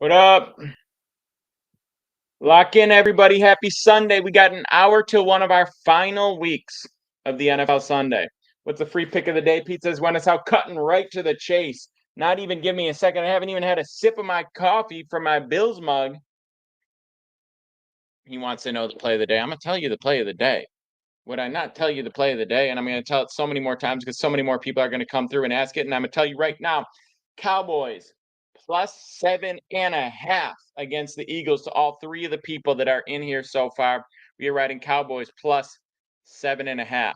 What up? Lock in, everybody. Happy Sunday. We got an hour till one of our final weeks of the NFL Sunday. What's the free pick of the day? Pizza's when it's out cutting right to the chase. Not even give me a second. I haven't even had a sip of my coffee from my Bills mug. He wants to know the play of the day. I'm going to tell you the play of the day. Would I not tell you the play of the day? And I'm going to tell it so many more times because so many more people are going to come through and ask it. And I'm going to tell you right now, Cowboys plus 7.5 against the Eagles to all three of the people that are in here so far. We are riding Cowboys plus 7.5.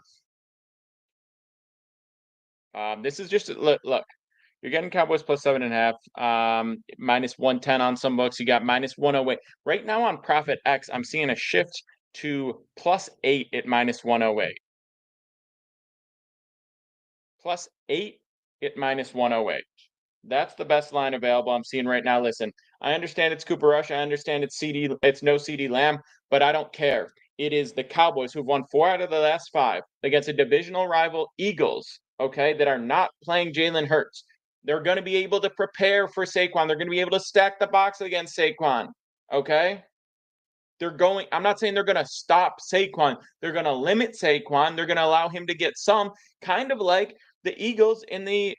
This is just look. You're getting Cowboys plus 7.5. Minus 110 on some books. You got minus 108 right now on Profit X. I'm seeing a shift to plus 8 at minus 108. Plus 8 at minus 108. That's the best line available I'm seeing right now. Listen, I understand it's Cooper Rush. I understand it's no CeeDee Lamb, but I don't care. It is the Cowboys who've won 4 out of the last 5 against a divisional rival Eagles, okay, that are not playing Jalen Hurts. They're going to be able to prepare for Saquon. They're going to be able to stack the box against Saquon, okay? I'm not saying they're going to stop Saquon. They're going to limit Saquon. They're going to allow him to get some, kind of like the Eagles in the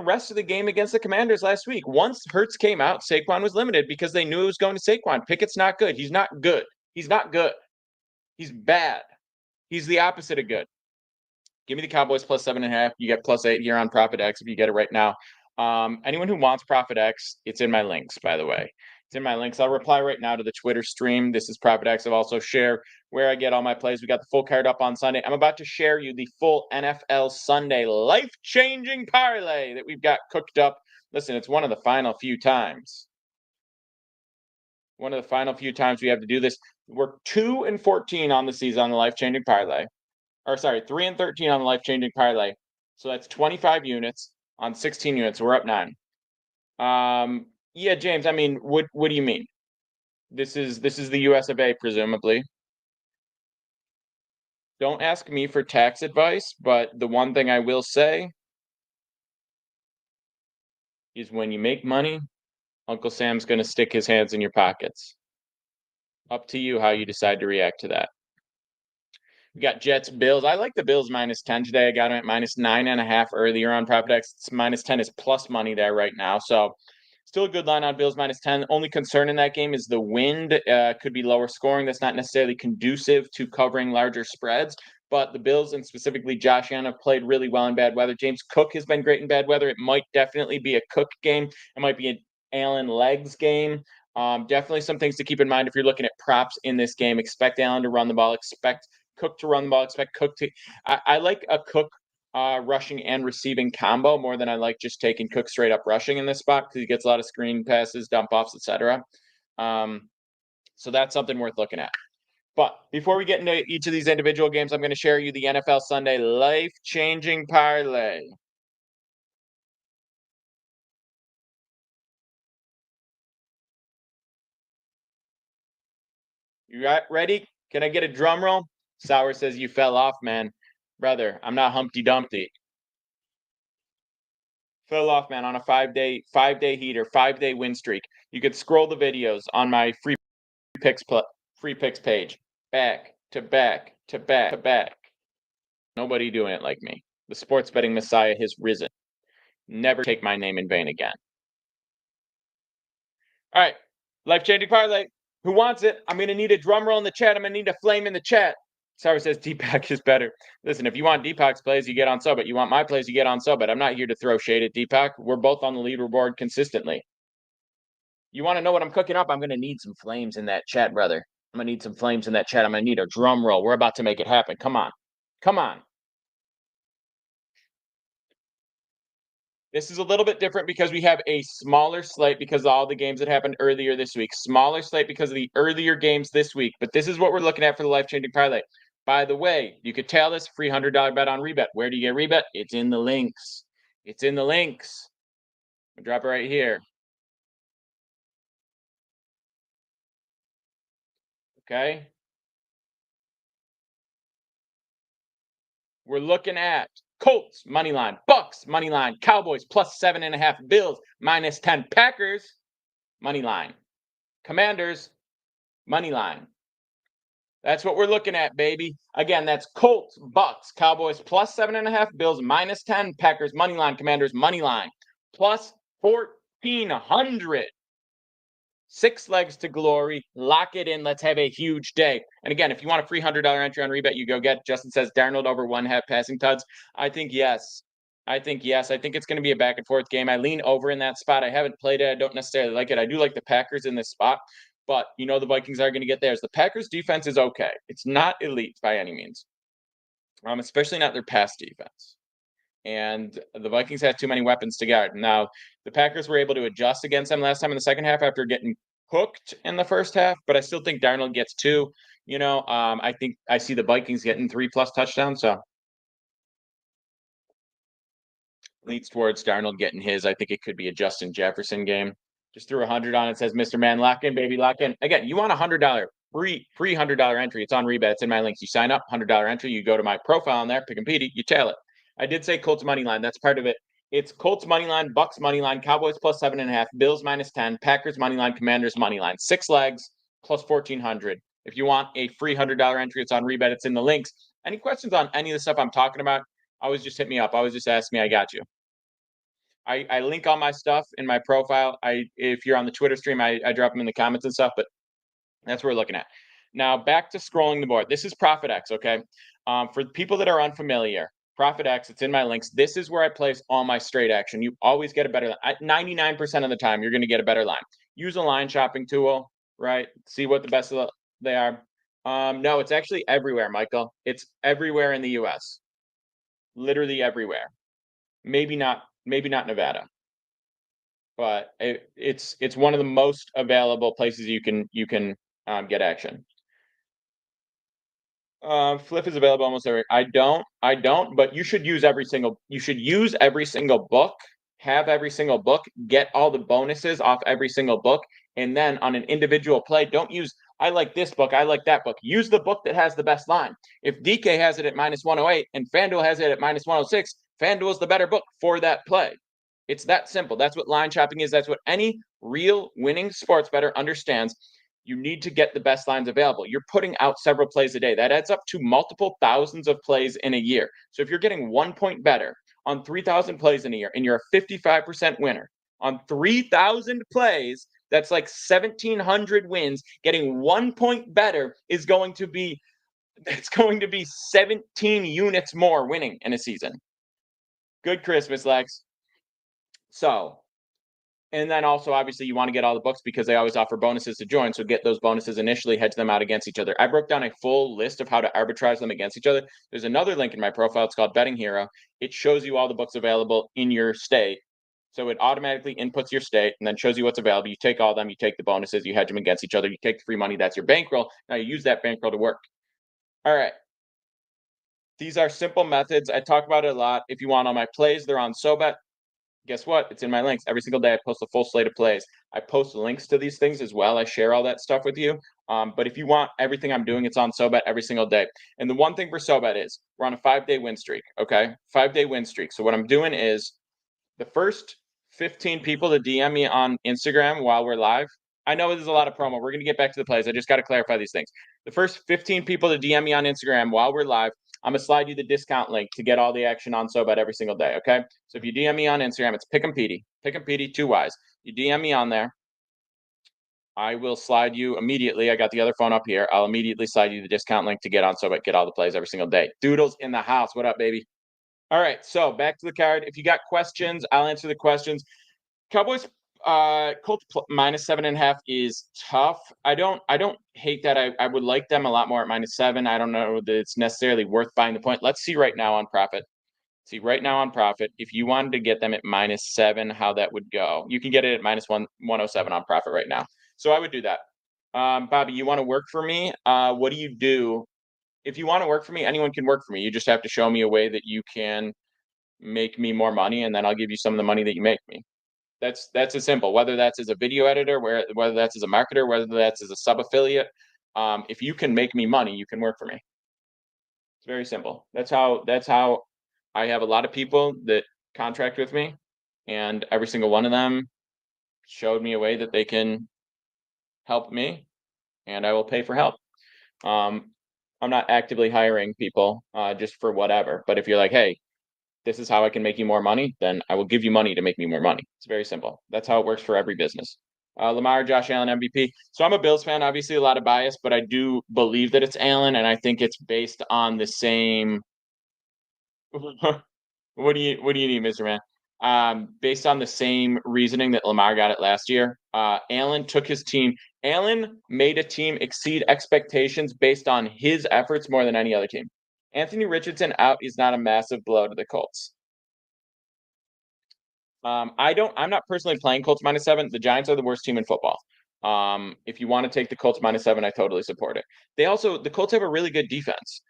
rest of the game against the Commanders last week. Once Hurts came out, Saquon was limited because they knew it was going to Saquon. Pickett's not good. He's not good. He's not good. He's bad. He's the opposite of good. Give me the Cowboys plus 7.5. You get plus 8 here on Profit X if you get it right now. Anyone who wants Profit X, it's in my links, by the way. It's in my links. I'll reply right now to the Twitter stream. This is Profit X. I'll also share where I get all my plays. We got the full card up on Sunday. I'm about to share you the full NFL Sunday life-changing parlay that we've got cooked up. Listen, it's one of the final few times. One of the final few times we have to do this. We're 2-14 on the season on the life-changing parlay. Or sorry, 3-13 on the life-changing parlay. So that's 25 units on 16 units. So we're up 9. Yeah, James. I mean, what do you mean? This is the US of A, presumably. Don't ask me for tax advice, but the one thing I will say is when you make money, Uncle Sam's going to stick his hands in your pockets. Up to you how you decide to react to that. We got Jets, Bills. I like the Bills minus 10 today. I got them at minus 9.5 earlier on Profit X. It's minus 10 is plus money there right now. So still a good line on Bills minus 10. Only concern in that game is the wind. Could be lower scoring. That's not necessarily conducive to covering larger spreads. But the Bills and specifically Josh Allen have played really well in bad weather. James Cook has been great in bad weather. It might definitely be a Cook game. It might be an Allen Legs game. Definitely some things to keep in mind if you're looking at props in this game. Expect Allen to run the ball. Expect Cook to run the ball. Expect Cook to. I like a Cook rushing and receiving combo more than I like just taking Cook straight up rushing in this spot because he gets a lot of screen passes, dump offs, etc. So that's something worth looking at. But before we get into each of these individual games, I'm going to share you the NFL Sunday life-changing parlay. You ready? Can I get a drum roll? Sour says you fell off, man. Brother, I'm not Humpty Dumpty. Fell off, man, on a 5-day heater, 5-day win streak. You could scroll the videos on my free picks page. Back to back to back to back. Nobody doing it like me. The sports betting messiah has risen. Never take my name in vain again. All right, life-changing parlay. Who wants it? I'm going to need a drum roll in the chat. I'm going to need a flame in the chat. Sarah says Deepak is better. Listen, if you want Deepak's plays, you get on Sobet. You want my plays, you get on Sobet. I'm not here to throw shade at Deepak. We're both on the leaderboard consistently. You want to know what I'm cooking up? I'm going to need some flames in that chat, brother. I'm going to need some flames in that chat. I'm going to need a drum roll. We're about to make it happen. Come on. Come on. This is a little bit different because we have a smaller slate because of all the games that happened earlier this week. Smaller slate because of the earlier games this week. But this is what we're looking at for the life-changing parlay. By the way, you could tell this free $100 bet on Rebet. Where do you get Rebet? It's in the links. It's in the links. I'll drop it right here. Okay. We're looking at Colts money line, Bucks money line, Cowboys plus 7.5, Bills minus 10, Packers money line. Commanders, money line. That's what we're looking at, baby. Again, that's Colts, Bucks, Cowboys plus 7.5, Bills minus 10, Packers money line, Commanders money line plus 1,400. 6 legs to glory. Lock it in. Let's have a huge day. And again, if you want a free $100 entry on Rebet, you go get. Justin says Darnold over 1.5 passing tuds. I think yes. I think yes. I think it's going to be a back and forth game. I lean over in that spot. I haven't played it. I don't necessarily like it. I do like the Packers in this spot, but you know the Vikings are going to get theirs. The Packers defense is okay. It's not elite by any means, especially not their pass defense. And the Vikings had too many weapons to guard. Now, the Packers were able to adjust against them last time in the second half after getting cooked in the first half, but I still think Darnold gets 2. I think I see the Vikings getting 3+ touchdowns, so leads towards Darnold getting his. I think it could be a Justin Jefferson game. Just threw 100 on it. Says Mr. Man, lock in, baby, lock in. Again, you want a $100 free $100 entry. It's on Rebet. It's in my links. You sign up, $100 entry. You go to my profile on there, pick and Petey, you tail it. I did say Colts money line. That's part of it. It's Colts money line, Bucks money line, Cowboys plus 7.5, Bills minus 10, Packers money line, Commanders money line. 6 legs plus 1,400. If you want a free $100 entry, it's on Rebet. It's in the links. Any questions on any of the stuff I'm talking about? Always just hit me up. Always just ask me. I got you. I link all my stuff in my profile. If you're on the Twitter stream, I drop them in the comments and stuff. But that's what we're looking at. Now back to scrolling the board. This is ProfitX. Okay, for people that are unfamiliar. ProfitX, it's in my links. This is where I place all my straight action. You always get a better line. 99% of the time, you're going to get a better line. Use a line shopping tool, right? See what the best of they are. No, it's actually everywhere, Michael. It's everywhere in the US. Literally everywhere. Maybe not Nevada, but it's one of the most available places you can get action. Flip is available almost every. I don't, but you should use every single book, have every single book, get all the bonuses off every single book, and then on an individual play, don't use I like this book, I like that book. Use the book that has the best line. If DK has it at -108 and FanDuel has it at -106, FanDuel is the better book for that play. It's that simple. That's what line shopping is. That's what any real winning sports bettor understands. You need to get the best lines available. You're putting out several plays a day. That adds up to multiple thousands of plays in a year. So if you're getting 1 point better on 3,000 plays in a year and you're a 55% winner on 3,000 plays, that's like 1,700 wins. Getting 1 point better is going to be 17 units more winning in a season. Good Christmas, Lex. So, and then also, obviously, you want to get all the books because they always offer bonuses to join. So get those bonuses initially, hedge them out against each other. I broke down a full list of how to arbitrage them against each other. There's another link in my profile. It's called Betting Hero. It shows you all the books available in your state. So it automatically inputs your state and then shows you what's available. You take all of them, you take the bonuses, you hedge them against each other, you take the free money. That's your bankroll. Now you use that bankroll to work. All right. These are simple methods. I talk about it a lot. If you want all my plays, they're on SoBet. Guess what? It's in my links. Every single day I post a full slate of plays. I post links to these things as well. I share all that stuff with you. But if you want everything I'm doing, it's on SoBet every single day. And the one thing for SoBet is we're on a 5-day win streak, okay? 5-day win streak. So what I'm doing is the first 15 people to DM me on Instagram while we're live. I know there's a lot of promo. We're going to get back to the plays. I just got to clarify these things. The first 15 people to DM me on Instagram while we're live, I'm going to slide you the discount link to get all the action on SoBet every single day, okay? So if you DM me on Instagram, it's Pick'em Petey, 2 Ys. You DM me on there. I will slide you immediately. I got the other phone up here. I'll immediately slide you the discount link to get on SoBet, get all the plays every single day. Doodles in the house. What up, baby? All right, so back to the card. If you got questions, I'll answer the questions. Cowboys Colts -7.5 is tough. I don't hate that. I would like them a lot more at -7. I don't know that it's necessarily worth buying the point. Let's see right now on Profit. If you wanted to get them at -7, how that would go. You can get it at -107 on Profit right now. So I would do that. Bobby, you want to work for me? What do you do? If you want to work for me, anyone can work for me. You just have to show me a way that you can make me more money, and then I'll give you some of the money that you make me. That's as simple. Whether that's as a video editor, whether that's as a marketer, whether that's as a sub affiliate. If you can make me money, you can work for me. It's very simple. That's how I have a lot of people that contract with me, and every single one of them showed me a way that they can help me, and I will pay for help. I'm not actively hiring people just for whatever. But if you're like, hey, this is how I can make you more money, then I will give you money to make me more money. It's very simple. That's how it works for every business. Lamar, Josh Allen, MVP. So I'm a Bills fan, obviously a lot of bias, but I do believe that it's Allen, and I think it's based on the same. What do you need, Mr. Man? Based on the same reasoning that Lamar got it last year. Allen took his team. Allen made a team exceed expectations based on his efforts more than any other team. Anthony Richardson out is not a massive blow to the Colts. I'm not personally playing Colts -7. The Giants are the worst team in football. If you want to take the Colts -7, I totally support it. The Colts have a really good defense.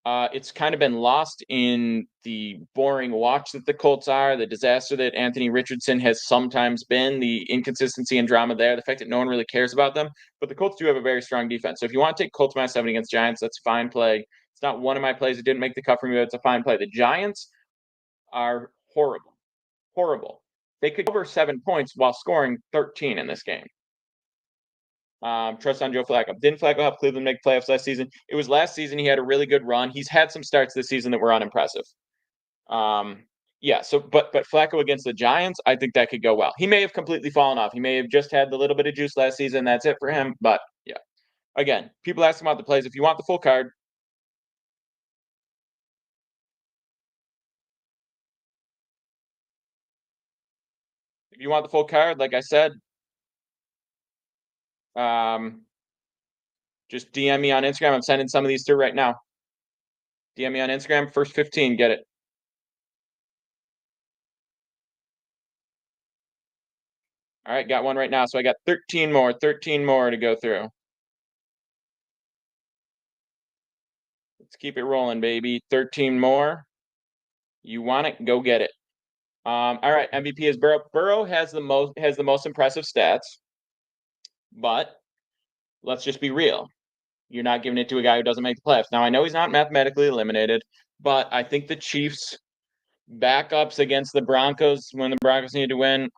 It's kind of been lost in the boring watch that the Colts are, the disaster that Anthony Richardson has sometimes been, the inconsistency and drama there, the fact that no one really cares about them. But the Colts do have a very strong defense. So if you want to take Colts -7 against Giants, that's a fine play. It's not one of my plays. It didn't make the cut for me, but it's a fine play. The Giants are horrible. Horrible. They could cover 7 points while scoring 13 in this game. Trust on Joe Flacco. Didn't Flacco help Cleveland make playoffs last season? It was last season. He had a really good run. He's had some starts this season that were unimpressive. Yeah. So, but Flacco against the Giants, I think that could go well. He may have completely fallen off. He may have just had the little bit of juice last season. That's it for him. But yeah, again, people ask him about the plays. If you want the full card, like I said, just DM me on Instagram. I'm sending some of these through right now. DM me on Instagram. First 15, get it. All right, got one right now. So I got 13 more to go through. Let's keep it rolling, baby. 13 more. You want it? Go get it. All right, MVP is Burrow. Burrow has the most impressive stats, but let's just be real. You're not giving it to a guy who doesn't make the playoffs. Now I know he's not mathematically eliminated, but I think the Chiefs backups against the Broncos when the Broncos need to win.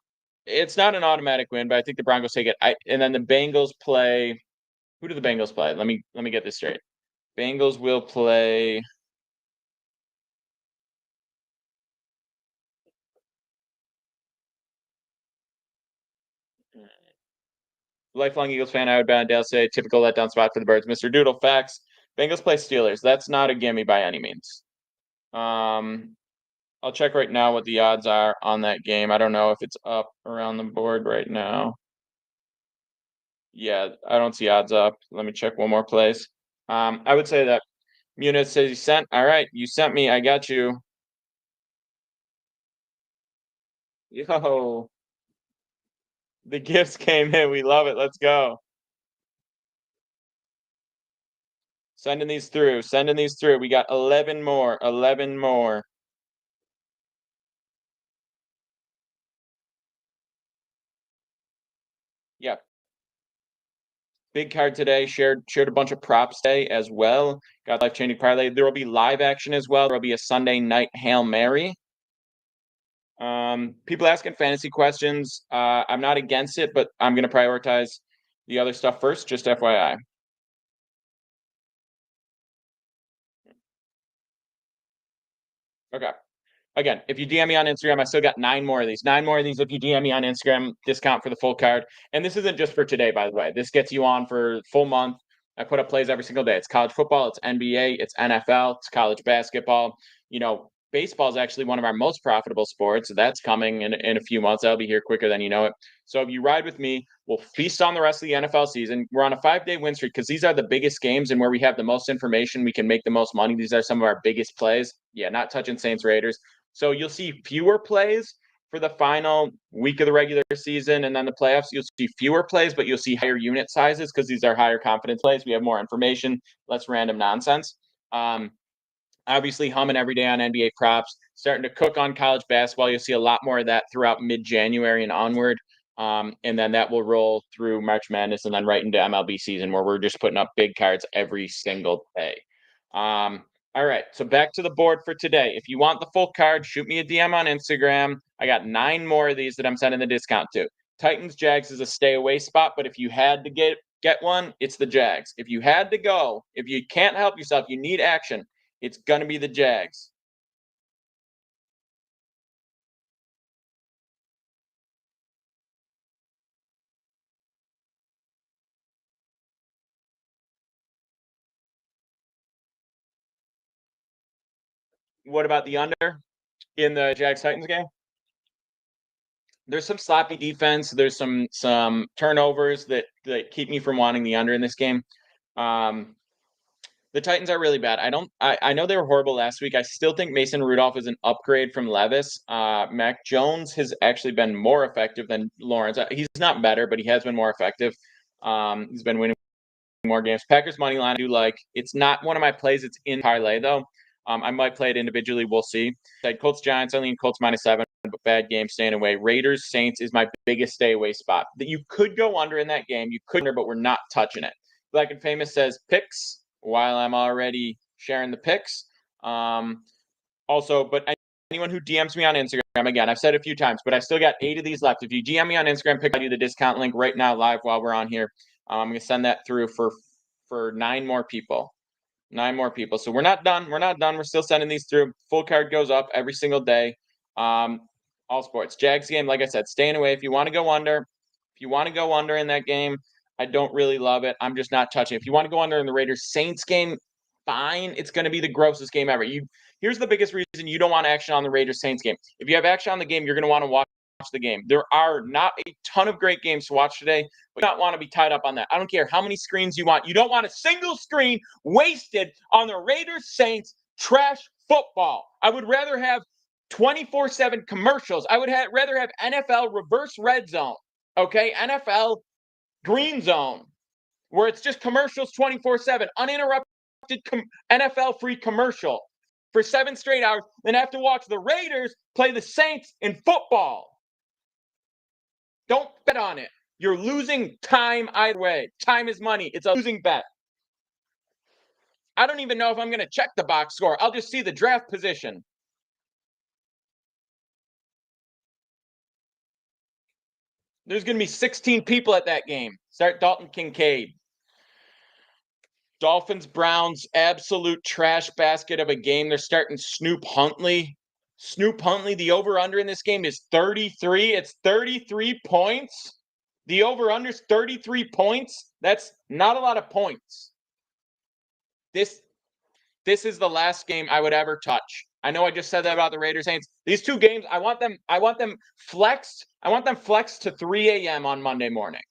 It's not an automatic win, but I think the Broncos take it. And then the Bengals play. Who do the Bengals play? Let me get this straight. Bengals will play. Lifelong Eagles fan, I would bet on Dale say typical letdown spot for the Birds. Mr. Doodle, facts. Bengals play Steelers. That's not a gimme by any means. I'll check right now what the odds are on that game. I don't know if it's up around the board right now. Yeah, I don't see odds up. Let me check one more place. I would say that Muniz says he sent. All right, you sent me. I got you. Yo, the gifts came in. We love it. Let's go. Sending these through. Sending these through. We got 11 more. 11 more. Yep. Big card today. Shared a bunch of props today as well. Got life-changing parlay. There will be live action as well. There will be a Sunday night Hail Mary. People asking fantasy questions. I'm not against it, but I'm going to prioritize the other stuff first, just FYI. Okay. Again, if you DM me on Instagram, I still got 9 more of these. 9 more of these if you DM me on Instagram, discount for the full card. And this isn't just for today, by the way. This gets you on for full month. I put up plays every single day. It's college football, it's NBA, it's NFL, it's college basketball. Baseball is actually one of our most profitable sports. That's coming in a few months. That'll be here quicker than you know it. So if you ride with me, we'll feast on the rest of the NFL season. We're on a 5-day win streak because these are the biggest games and where we have the most information. We can make the most money. These are some of our biggest plays. Yeah, not touching Saints Raiders. So you'll see fewer plays for the final week of the regular season and then the playoffs. You'll see fewer plays, but you'll see higher unit sizes because these are higher confidence plays. We have more information, less random nonsense. Obviously, humming every day on NBA props, starting to cook on college basketball. You'll see a lot more of that throughout mid-January and onward. And then that will roll through March Madness and then right into MLB season where we're just putting up big cards every single day. All right, so back to the board for today. If you want the full card, shoot me a DM on Instagram. I got 9 more of these that I'm sending the discount to. Titans, Jags is a stay away spot, but if you had to get one, it's the Jags. If you had to go, if you can't help yourself, you need action, it's gonna be the Jags. What about the under in the Jags Titans game? There's some sloppy defense. There's some turnovers that keep me from wanting the under in this game. Um, the Titans are really bad. I know they were horrible last week. I still think Mason Rudolph is an upgrade from Levis. Mac Jones has actually been more effective than Lawrence. He's not better, but he has been more effective. He's been winning more games. Packers money line I do like. It's not one of my plays. It's in parlay though. I might play it individually. We'll see. Said Colts Giants. I lean Colts -7, but bad game staying away. Raiders Saints is my biggest stay away spot. That you could go under in that game. You could under, but we're not touching it. Black and Famous says picks while I'm already sharing the picks. Also, but anyone who DMs me on Instagram, again, I've said it a few times, but I still got 8 of these left. If you DM me on Instagram, pick I do the discount link right now live while we're on here. I'm going to send that through for 9 more people. 9 more people. So we're not done. We're not done. We're still sending these through. Full card goes up every single day. All sports. Jags game, like I said, staying away. If you want to go under, in that game, I don't really love it. I'm just not touching. If you want to go under in the Raiders Saints game, fine. It's going to be the grossest game ever. Here's the biggest reason you don't want action on the Raiders Saints game. If you have action on the game, you're going to want to watch the game. There are not a ton of great games to watch today, but you don't want to be tied up on that. I don't care how many screens you want. You don't want a single screen wasted on the Raiders Saints trash football. I would rather have 24/7 commercials. I would rather have NFL reverse red zone. Okay, NFL green zone, where it's just commercials 24/7, uninterrupted NFL free commercial for 7 straight hours, then have to watch the Raiders play the Saints in football. Don't bet on it. You're losing time either way. Time is money. It's a losing bet. I don't even know if I'm going to check the box score. I'll just see the draft position. There's going to be 16 people at that game. Start Dalton Kincaid. Dolphins, Browns, absolute trash basket of a game. They're starting Snoop Huntley. Snoop Huntley, the over-under in this game is 33. It's 33 points. The over-under is 33 points. That's not a lot of points. This is the last game I would ever touch. I know I just said that about the Raiders Saints. These 2 games, I want them flexed. I want them flexed to 3 a.m. on Monday morning.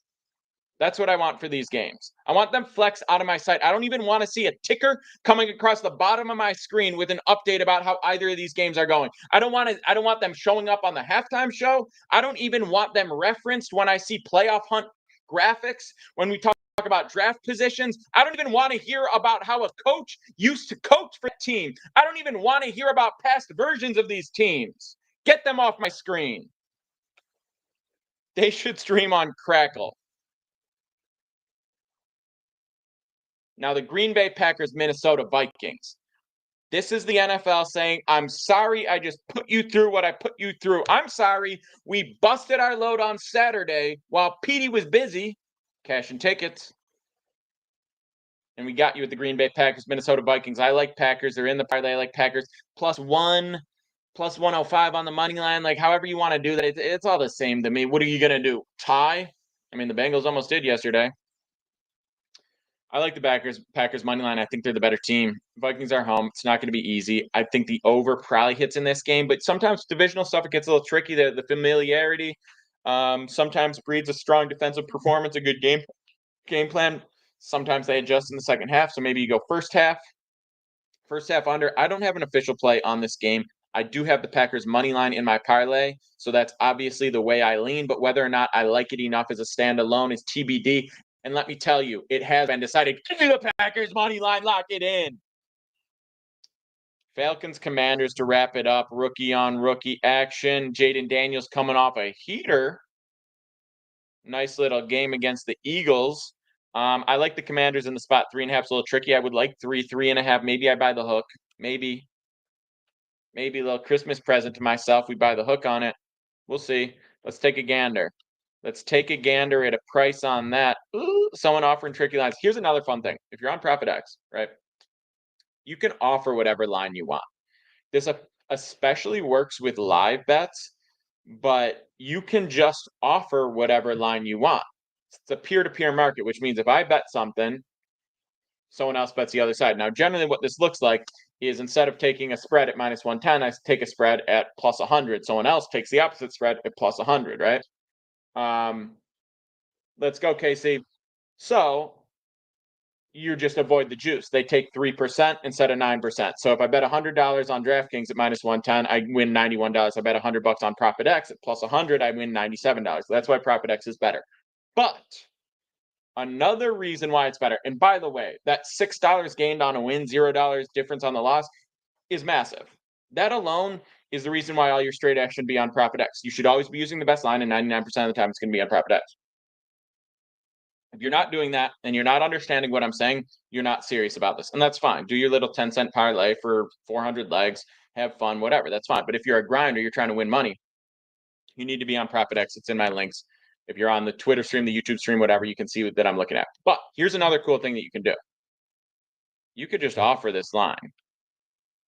That's what I want for these games. I want them flexed out of my sight. I don't even want to see a ticker coming across the bottom of my screen with an update about how either of these games are going. I don't want them showing up on the halftime show. I don't even want them referenced when I see playoff hunt graphics, when we talk about draft positions. I don't even want to hear about how a coach used to coach for a team. I don't even want to hear about past versions of these teams. Get them off my screen. They should stream on Crackle. Now, the Green Bay Packers, Minnesota Vikings. This is the NFL saying, I'm sorry I just put you through what I put you through. I'm sorry we busted our load on Saturday while Petey was busy cashing tickets. And we got you with the Green Bay Packers, Minnesota Vikings. I like Packers. They're in the parlay. I like Packers. +1, +105 on the money line. Like, however you want to do that, it's all the same to me. What are you going to do? Tie? I mean, the Bengals almost did yesterday. I like the Packers money line. I think they're the better team. Vikings are home. It's not going to be easy. I think the over probably hits in this game, but sometimes divisional stuff, it gets a little tricky. The familiarity sometimes breeds a strong defensive performance, a good game plan. Sometimes they adjust in the second half. So maybe you go first half under. I don't have an official play on this game. I do have the Packers money line in my parlay, so that's obviously the way I lean. But whether or not I like it enough as a standalone is TBD. And let me tell you, it has been decided. Give me the Packers money line, lock it in. Falcons Commanders to wrap it up. Rookie on rookie action. Jaden Daniels coming off a heater. Nice little game against the Eagles. I like the Commanders in the spot. 3.5 is a little tricky. I would like 3.5. Maybe I buy the hook. Maybe a little Christmas present to myself. We buy the hook on it. We'll see. Let's take a gander. Let's take a gander at a price on that. Ooh, someone offering tricky lines. Here's another fun thing. If you're on ProfitX, right, you can offer whatever line you want. This especially works with live bets, but you can just offer whatever line you want. It's a peer-to-peer market, which means if I bet something, someone else bets the other side. Now, generally what this looks like is instead of taking a spread at minus 110, I take a spread at plus 100. Someone else takes the opposite spread at plus 100, right? Let's go, Casey. So you just avoid the juice. They take 3% instead of 9%. So if I bet $100 on DraftKings at minus 110, I win $91. I bet $100 on ProfitX at plus 100, I win $97. That's why ProfitX is better. But another reason why it's better, and by the way, that $6 gained on a win, $0 difference on the loss is massive. That alone is the reason why all your straight action be on ProfitX. You should always be using the best line, and 99% of the time it's going to be on ProfitX. If you're not doing that and you're not understanding what I'm saying, you're not serious about this. And that's fine. Do your little 10-cent parlay for 400 legs, have fun, whatever. That's fine. But if you're a grinder, you're trying to win money, you need to be on ProfitX. It's in my links. If you're on the Twitter stream, the YouTube stream, whatever, you can see that I'm looking at. But here's another cool thing that you can do. You could just offer this line.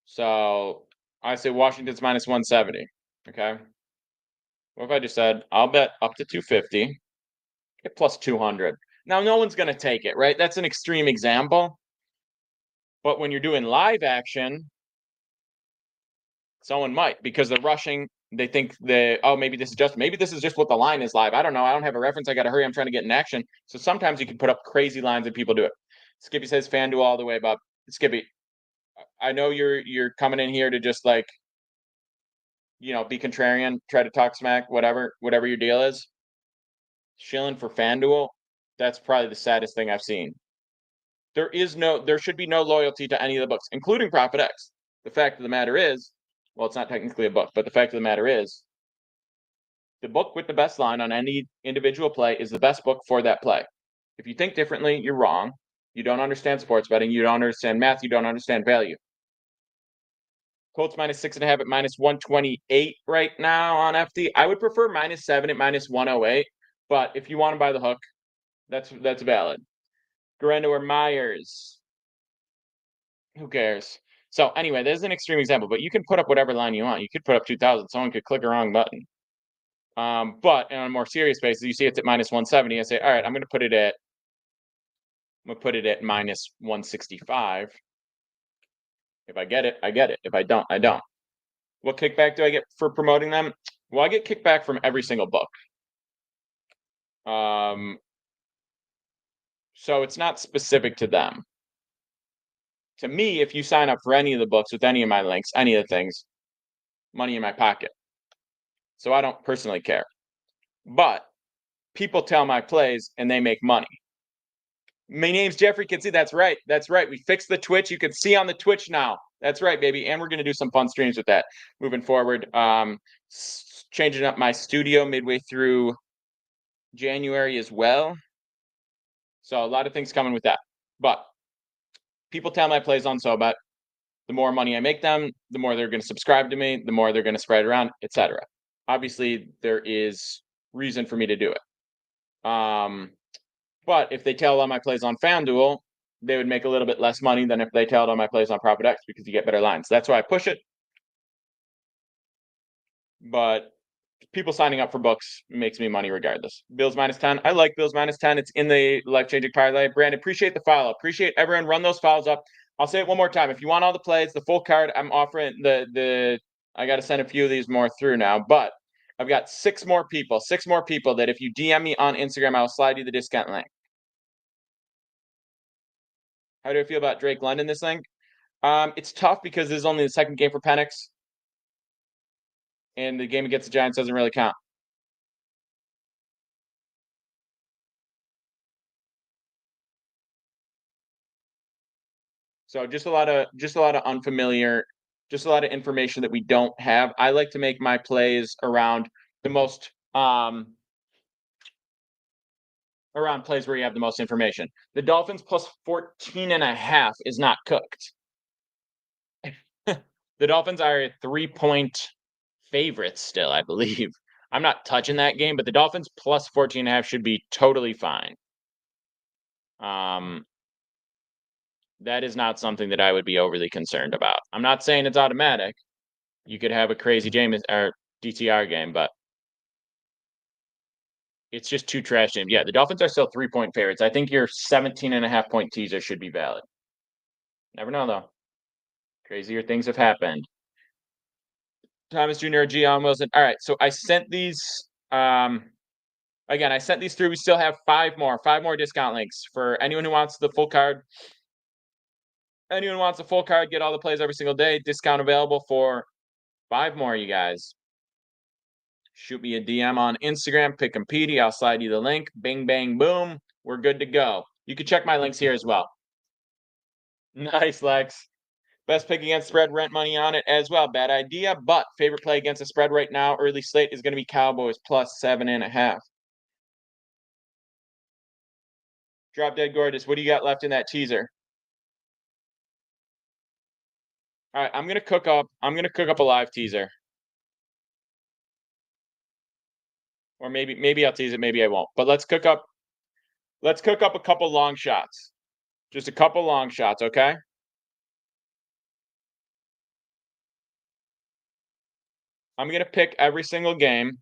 So I say Washington's minus 170. Okay. What if I just said, I'll bet up to 250, get plus 200. Now, no one's going to take it, right? That's an extreme example. But when you're doing live action, someone might, because they're rushing. They think maybe this is just what the line is live. I don't know. I don't have a reference. I got to hurry. I'm trying to get in action. So sometimes you can put up crazy lines and people do it. Skippy says FanDuel all the way, Bob. Skippy, I know you're coming in here to just like, be contrarian, try to talk smack, whatever your deal is. Shilling for FanDuel, that's probably the saddest thing I've seen. There should be no loyalty to any of the books, including ProfitX. The fact of the matter is, well, it's not technically a book, but the fact of the matter is, the book with the best line on any individual play is the best book for that play. If you think differently, you're wrong. You don't understand sports betting. You don't understand math. You don't understand value. Colts minus 6.5 at minus 128 right now on FD. I would prefer minus 7 at minus 108, but if you want to buy the hook, that's valid. Garendo or Myers. Who cares? So anyway, there's an extreme example, but you can put up whatever line you want. You could put up 2,000. Someone could click a wrong button. But on a more serious basis, you see it's at minus 170. I say, all right, I'm going to put it at minus 165. If I get it, I get it. If I don't, I don't. What kickback do I get for promoting them? Well, I get kickback from every single book. So it's not specific to them. To me, if you sign up for any of the books with any of my links, any of the things, money in my pocket. So I don't personally care. But people tell my plays and they make money. My name's Jeffrey Kinsey. That's right. That's right. We fixed the Twitch. You can see on the Twitch now. That's right, baby. And we're going to do some fun streams with that moving forward. Changing up my studio midway through January as well. So a lot of things coming with that. But people tell my plays on SoBet. The more money I make them, the more they're going to subscribe to me, the more they're going to spread around, etc. Obviously, there is reason for me to do it. But if they tailed on my plays on FanDuel, they would make a little bit less money than if they tailed on my plays on ProfitX because you get better lines. That's why I push it. But people signing up for books makes me money regardless. Bills minus 10. I like Bills minus 10. It's in the life-changing parlay. Brandon, appreciate the follow. Appreciate everyone. Run those follows up. I'll say it one more time. If you want all the plays, the full card, I'm offering I got to send a few of these more through now, but I've got six more people that if you DM me on Instagram, I'll slide you the discount link. How do I feel about Drake London this thing? It's tough because this is only the second game for Penix. And the game against the Giants doesn't really count. So just a lot of unfamiliar, just a lot of information that we don't have. I like to make my plays around the most around plays where you have the most information. The Dolphins plus 14.5 is not cooked. The Dolphins are a 3-point favorites still, I believe. I'm not touching that game, but the Dolphins plus 14.5 should be totally fine. That is not something that I would be overly concerned about. I'm not saying it's automatic. You could have a crazy Jameis or DTR game, but it's just two trash games. Yeah, the Dolphins are still 3-point favorites. I think your 17.5-point teaser should be valid. Never know though. Crazier things have happened. Thomas Jr., Gian Wilson. All right, so I sent these. Again, I sent these through. We still have five more discount links for anyone who wants the full card. Anyone who wants a full card, get all the plays every single day. Discount available for 5 more, you guys. Shoot me a DM on Instagram, Pick 'em Petey. I'll slide you the link. Bing, bang, boom. We're good to go. You can check my links here as well. Nice, Lex. Best pick against spread, rent money on it as well. Bad idea, but favorite play against the spread right now, early slate, is going to be Cowboys plus 7.5. Drop Dead Gorgeous, what do you got left in that teaser? All right, I'm gonna cook up a live teaser. Or maybe I'll tease it, maybe I won't. But let's cook up a couple long shots. Just a couple long shots, okay? I'm gonna pick every single game.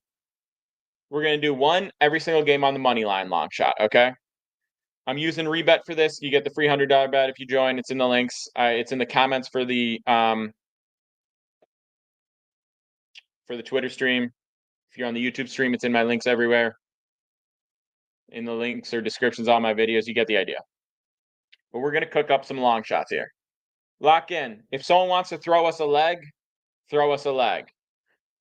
We're gonna do one every single game on the money line long shot, okay? I'm using Rebet for this. You get the free $100 bet if you join. It's in the links. It's in the comments for the Twitter stream. If you're on the YouTube stream, it's in my links everywhere. In the links or descriptions on my videos, you get the idea. But we're gonna cook up some long shots here. Lock in. If someone wants to throw us a leg, throw us a leg.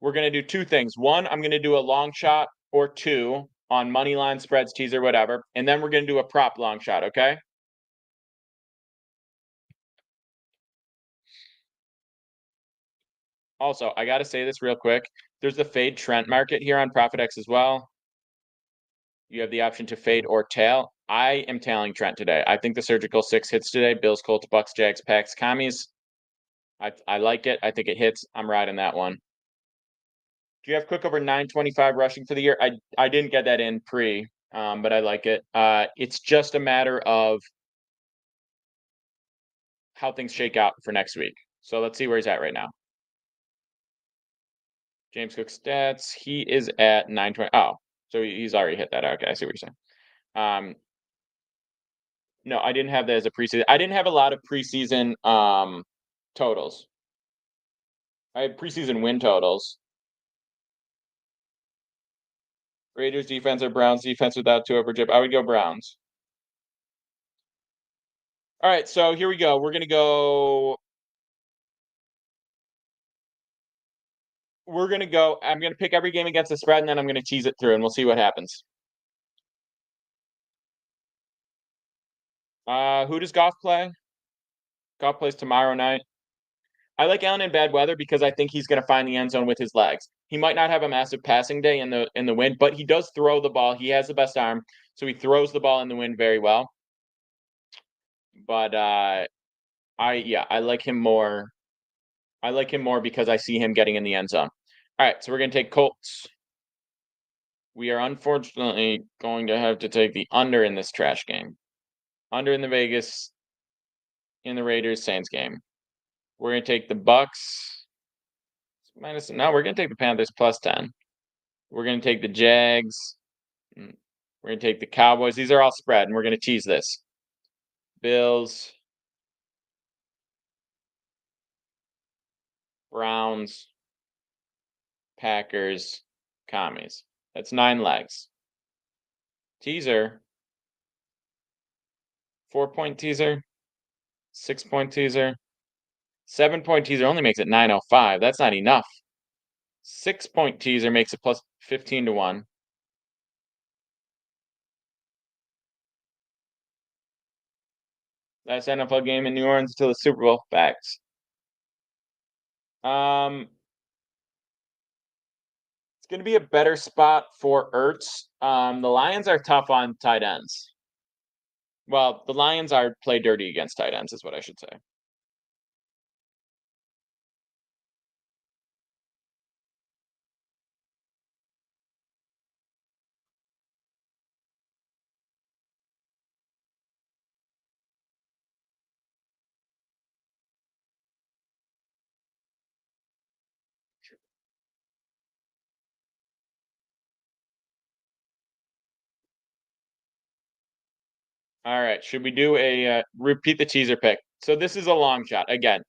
We're gonna do two things. One, I'm gonna do a long shot or two on money line spreads, teaser, whatever, and then we're gonna do a prop long shot, okay? Also, I gotta say this real quick. There's the fade Trent market here on ProfitX as well. You have the option to fade or tail. I am tailing Trent today. I think the surgical 6 hits today. Bills, Colts, Bucks, Jags, Packs, Commies. I like it. I think it hits. I'm riding that one. Do you have Cook over 925 rushing for the year? I didn't get that in pre, but I like it. It's just a matter of how things shake out for next week. So let's see where he's at right now. James Cook stats. He is at 920. Oh, so he's already hit that. Okay, I see what you're saying. No, I didn't have that as a preseason. I didn't have a lot of preseason totals. I had preseason win totals. Raiders defense or Browns defense without Tua or Jip? I would go Browns. All right, so here we go. We're gonna go. I'm gonna pick every game against the spread, and then I'm gonna tease it through, and we'll see what happens. Who does Goff play? Goff plays tomorrow night. I like Allen in bad weather because I think he's going to find the end zone with his legs. He might not have a massive passing day in the wind, but he does throw the ball. He has the best arm, so he throws the ball in the wind very well. But I like him more. I like him more because I see him getting in the end zone. All right, so we're going to take Colts. We are unfortunately going to have to take the under in this trash game. Under in the Vegas in the Raiders Saints game. We're going to take the Bucks minus. No, we're going to take the Panthers plus 10. We're going to take the Jags. We're going to take the Cowboys. These are all spread, and we're going to tease this. Bills. Browns. Packers. Commies. That's 9 legs. Teaser. 4-point teaser. 6-point teaser. 7-point teaser only makes it 905. That's not enough. 6-point teaser makes it plus 15 to 1. Last NFL game in New Orleans until the Super Bowl. Facts. It's going to be a better spot for Ertz. The Lions are tough on tight ends. Well, the Lions are play dirty against tight ends, is what I should say. All right. Should we do a repeat the teaser pick? So this is a long shot. Again,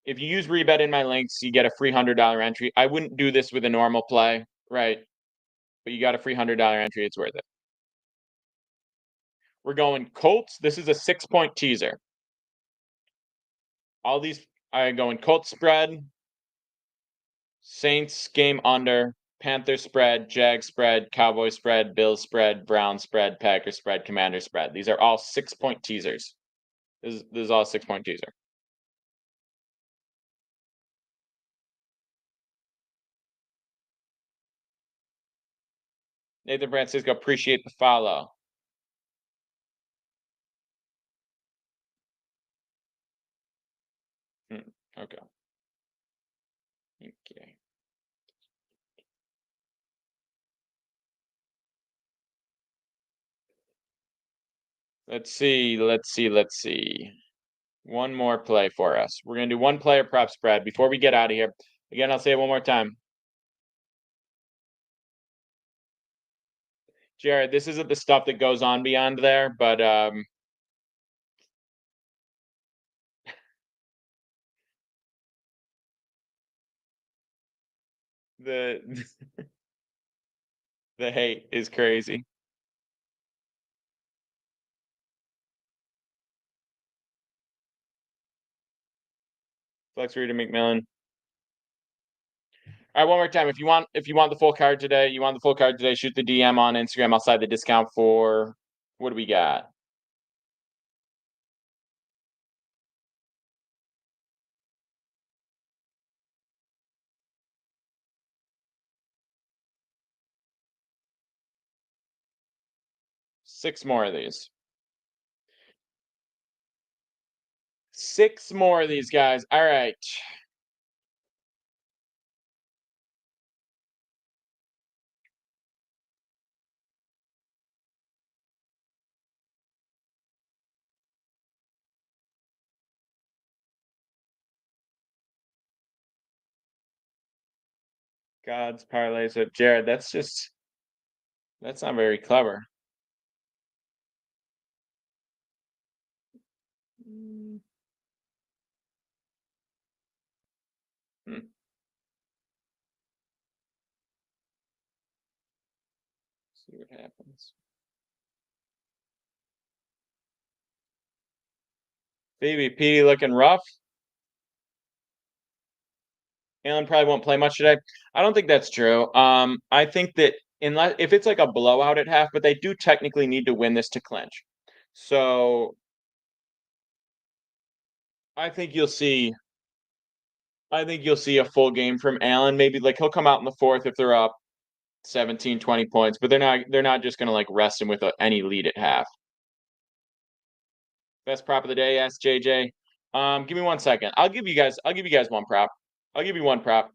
if you use Rebet in my links, you get a free $100 entry. I wouldn't do this with a normal play, right? But you got a free $100 entry. It's worth it. We're going Colts. This is a 6-point teaser. All these are going Colts spread, Saints game under, Panthers spread, Jags spread, Cowboys spread, Bills spread, Browns spread, Packers spread, Commanders spread. These are all 6-point teasers. This is all a 6-point teaser. Nathan Francisco, appreciate the follow. Okay. Okay. Let's see. One more play for us. We're gonna do one player prop spread before we get out of here. Again, I'll say it one more time. Jared, this isn't the stuff that goes on beyond there, but the the hate is crazy. Flex Reader McMillan. All right, one more time. If you want the full card today, shoot the DM on Instagram. I'll side the discount for what do we got? Six more of these. 6 more of these guys. All right. God's parlays of Jared. That's not very clever. Hmm. See what happens. BBP looking rough. Allen probably won't play much today. I don't think that's true. I think that unless if it's like a blowout at half, but they do technically need to win this to clinch. So I think you'll see a full game from Allen. Maybe like he'll come out in the fourth if they're up 17, 20 points, but they're not just gonna like rest him with any lead at half. Best prop of the day, asked JJ. Give me 1 second. I'll give you guys one prop. I'll give you one prop.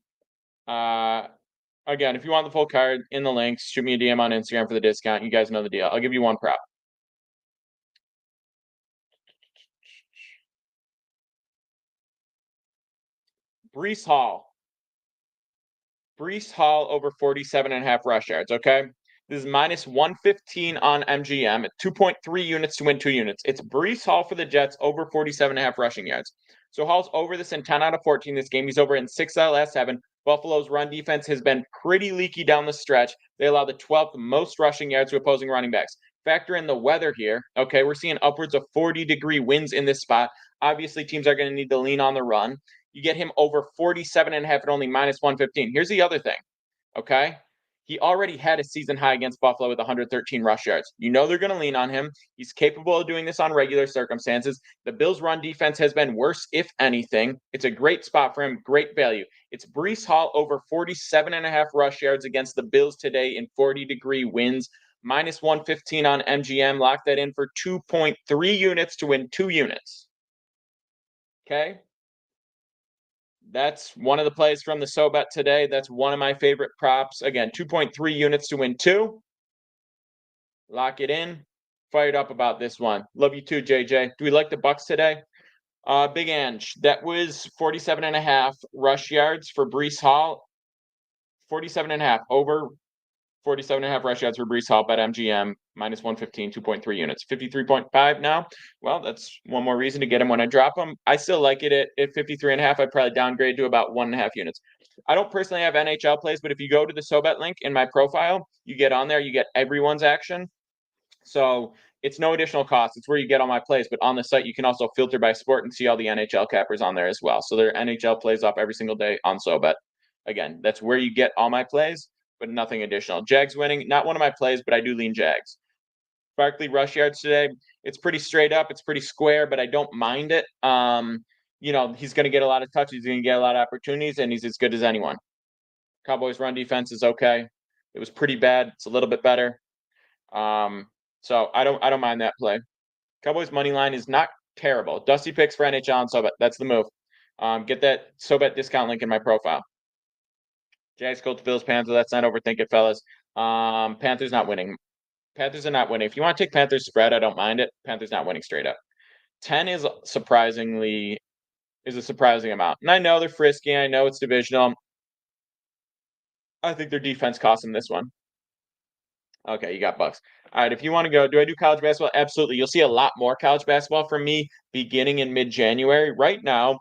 Again, if you want the full card in the links, shoot me a DM on Instagram for the discount. You guys know the deal. I'll give you one prop. Breece Hall. Breece Hall over 47.5 rush yards, okay? This is minus 115 on MGM at 2.3 units to win 2 units. It's Breece Hall for the Jets over 47.5 rushing yards. So Hall's over this in 10 out of 14 this game. He's over in 6 out of last 7. Buffalo's run defense has been pretty leaky down the stretch. They allow the 12th most rushing yards to opposing running backs. Factor in the weather here. Okay, we're seeing upwards of 40-degree winds in this spot. Obviously, teams are going to need to lean on the run. You get him over 47.5 at only minus 115. Here's the other thing, okay? He already had a season high against Buffalo with 113 rush yards. You know they're going to lean on him. He's capable of doing this on regular circumstances. The Bills' run defense has been worse, if anything. It's a great spot for him, great value. It's Breece Hall over 47.5 rush yards against the Bills today in 40-degree winds. Minus 115 on MGM. Lock that in for 2.3 units to win 2 units. Okay? That's one of the plays from the SoBet today. That's one of my favorite props. Again, 2.3 units to win 2. Lock it in. Fired up about this one. Love you too, JJ. Do we like the Bucks today? Big Ange. That was 47.5 rush yards for Breece Hall. 47.5 over 47.5 rush yards for Breece Hall, bet MGM, minus 115, 2.3 units. 53.5 now. Well, that's one more reason to get him when I drop him. I still like it at 53.5. I'd probably downgrade to about 1.5 units. I don't personally have NHL plays, but if you go to the SoBet link in my profile, you get on there, you get everyone's action. So it's no additional cost. It's where you get all my plays. But on the site, you can also filter by sport and see all the NHL cappers on there as well. So there are NHL plays up every single day on SoBet. Again, that's where you get all my plays, but nothing additional. Jags winning, not one of my plays, but I do lean Jags. Barkley rush yards today. It's pretty straight up. It's pretty square, but I don't mind it. He's going to get a lot of touches. He's going to get a lot of opportunities, and he's as good as anyone. Cowboys run defense is okay. It was pretty bad. It's a little bit better. So I don't mind that play. Cowboys money line is not terrible. Dusty picks for NHL and SoBet. That's the move. Get that SoBet discount link in my profile. Jags, Colts, Bills, Panthers. Let's not overthink it, fellas. Panthers not winning. Panthers are not winning. If you want to take Panthers spread, I don't mind it. Panthers not winning straight up. 10 is a surprising amount. And I know they're frisky. I know it's divisional. I think their defense cost them this one. Okay, you got Bucks. All right, if you want to go, do I do college basketball? Absolutely. You'll see a lot more college basketball from me beginning in mid-January. Right now,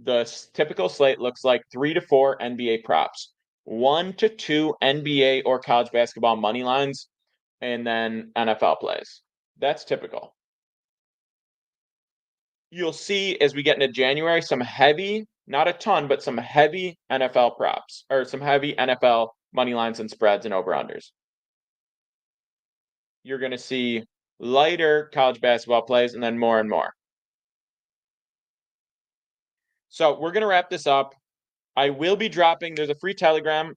the typical slate looks like 3 to 4 NBA props, 1 to 2 NBA or college basketball money lines, and then NFL plays. That's typical. You'll see as we get into January some heavy, not a ton, but some heavy NFL props or some heavy NFL money lines and spreads and over-unders. You're going to see lighter college basketball plays and then more and more. So we're going to wrap this up. I will be dropping, there's a free Telegram,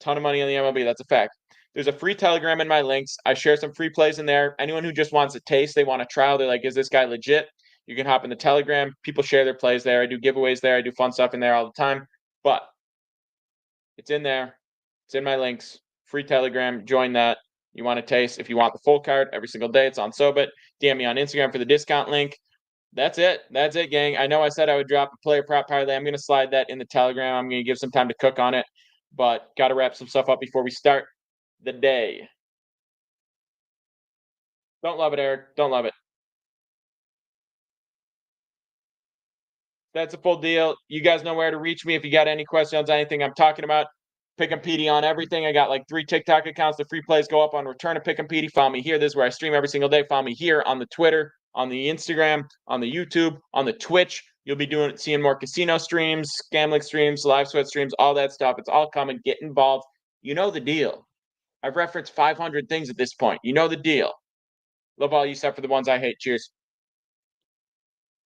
ton of money on the MLB, that's a fact. There's a free Telegram in my links. I share some free plays in there. Anyone who just wants a taste, they want a trial, they're like, is this guy legit? You can hop in the Telegram. People share their plays there. I do giveaways there. I do fun stuff in there all the time. But it's in there. It's in my links. Free Telegram. Join that. You want a taste. If you want the full card every single day, it's on SoBet. DM me on Instagram for the discount link. That's it. That's it, gang. I know I said I would drop a player prop parlay. I'm going to slide that in the Telegram. I'm going to give some time to cook on it. But got to wrap some stuff up before we start the day. Don't love it, Eric. Don't love it. That's a full deal. You guys know where to reach me if you got any questions, anything I'm talking about. Pick 'em PD on everything. I got like 3 TikTok accounts. The free plays go up on Return of Pick 'em PD. Follow me here. This is where I stream every single day. Follow me here on the Twitter, on the Instagram, on the YouTube, on the Twitch. You'll be seeing more casino streams, Scamlic streams, live sweat streams, all that stuff. It's all coming. Get involved. You know the deal. I've referenced 500 things at this point. You know the deal. Love all you except for the ones I hate. Cheers.